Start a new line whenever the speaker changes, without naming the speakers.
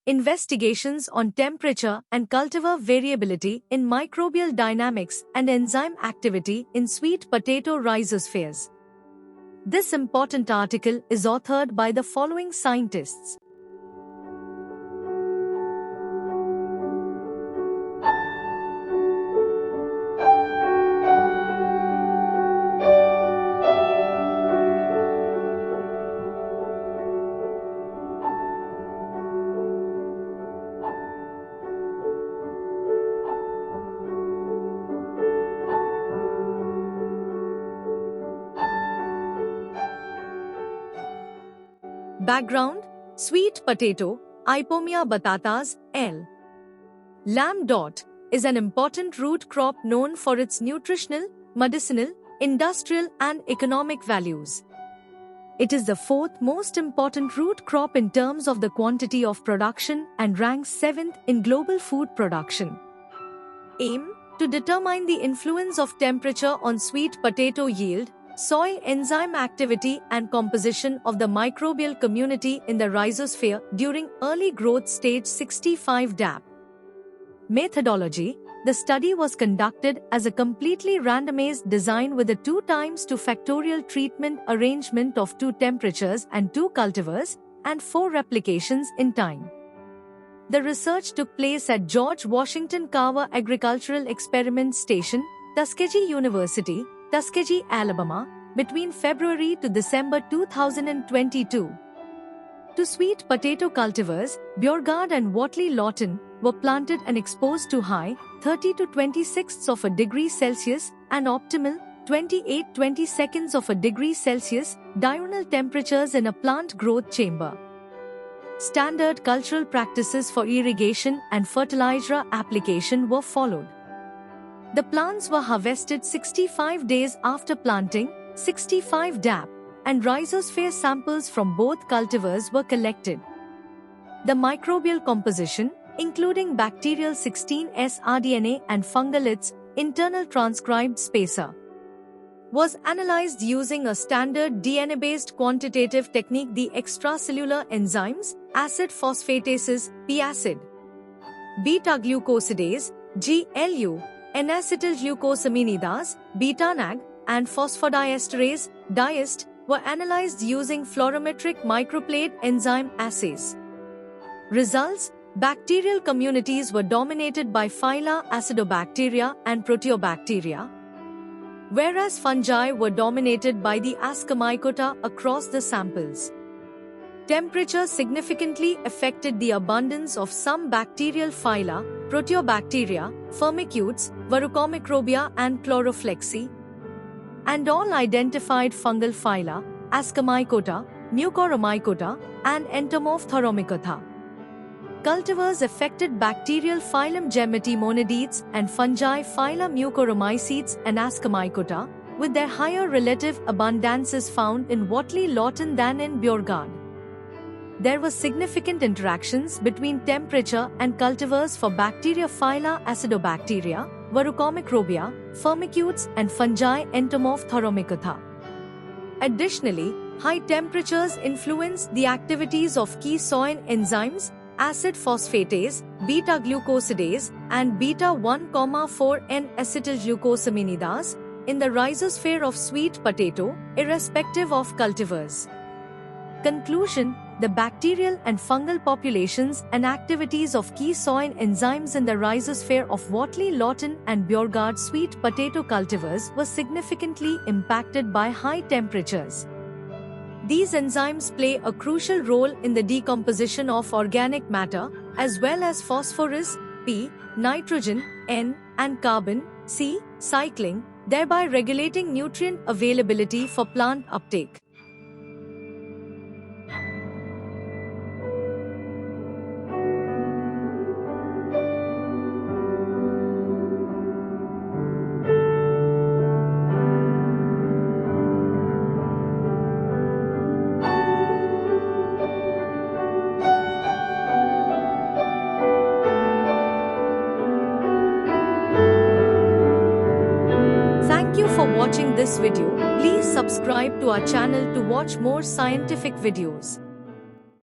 investigations on temperature and cultivar variability in microbial dynamics and enzyme activity in sweet potato rhizospheres. This important article is authored by the following scientists. Background: sweet potato, Ipomia batatas, L. Lam. Is an important root crop known for its nutritional, medicinal, industrial and economic values. It is the fourth most important root crop in terms of the quantity of production and ranks 7th in global food production. Aim: to determine the influence of temperature on sweet potato yield, soil enzyme activity and composition of the microbial community in the rhizosphere during early growth stage 65 DAP. Methodology: the study was conducted as a completely randomized design with a 2 times 2 factorial treatment arrangement of 2 temperatures and 2 cultivars, and 4 replications in time. The research took place at George Washington Carver Agricultural Experiment Station, Tuskegee University, Tuskegee, Alabama, between February to December 2022. 2 sweet potato cultivars, Beauregard and Watley Lawton, were planted and exposed to high 30 to 26ths of a degree Celsius and optimal 28-22 of a degree Celsius diurnal temperatures in a plant growth chamber. Standard cultural practices for irrigation and fertilizer application were followed. The plants were harvested 65 days after planting, 65 DAP, and rhizosphere samples from both cultivars were collected. The microbial composition, including bacterial 16S rDNA and fungal its internal transcribed spacer, was analyzed using a standard DNA-based quantitative technique. The extracellular enzymes, acid phosphatases, P-acid, beta-glucosidase, GLU, N-acetylglucosaminidase, beta-NAG, and phosphodiesterase, DIEST, were analyzed using fluorometric microplate enzyme assays. Results: bacterial communities were dominated by phyla Acidobacteria and Proteobacteria, whereas fungi were dominated by the Ascomycota across the samples. Temperature significantly affected the abundance of some bacterial phyla, Proteobacteria, Firmicutes, Verrucomicrobia and Chloroflexi, and all identified fungal phyla, Ascomycota, Mucoromycota, and Entomophthalmicota. Cultivars affected bacterial phylum Gemetimonidates and fungi phyla Mucoromycetes and Ascomycota, with their higher relative abundances found in Watley Lawton than in Beauregard. There were significant interactions between temperature and cultivars for bacteria phyla Acidobacteria, Verrucomicrobia, Firmicutes, and fungi Entomophthalmicota. Additionally, high temperatures influenced the activities of key soil enzymes, acid phosphatase, beta-glucosidase, and beta-1,4-N-acetylglucosaminidase in the rhizosphere of sweet potato, irrespective of cultivars. Conclusion: the bacterial and fungal populations and activities of key soil enzymes in the rhizosphere of Watley Lawton and Beauregard sweet potato cultivars were significantly impacted by high temperatures. These enzymes play a crucial role in the decomposition of organic matter, as well as phosphorus, P, nitrogen, N, and carbon, C, cycling, thereby regulating nutrient availability for plant uptake. Thank you for watching this video. Please subscribe to our channel to watch more scientific videos.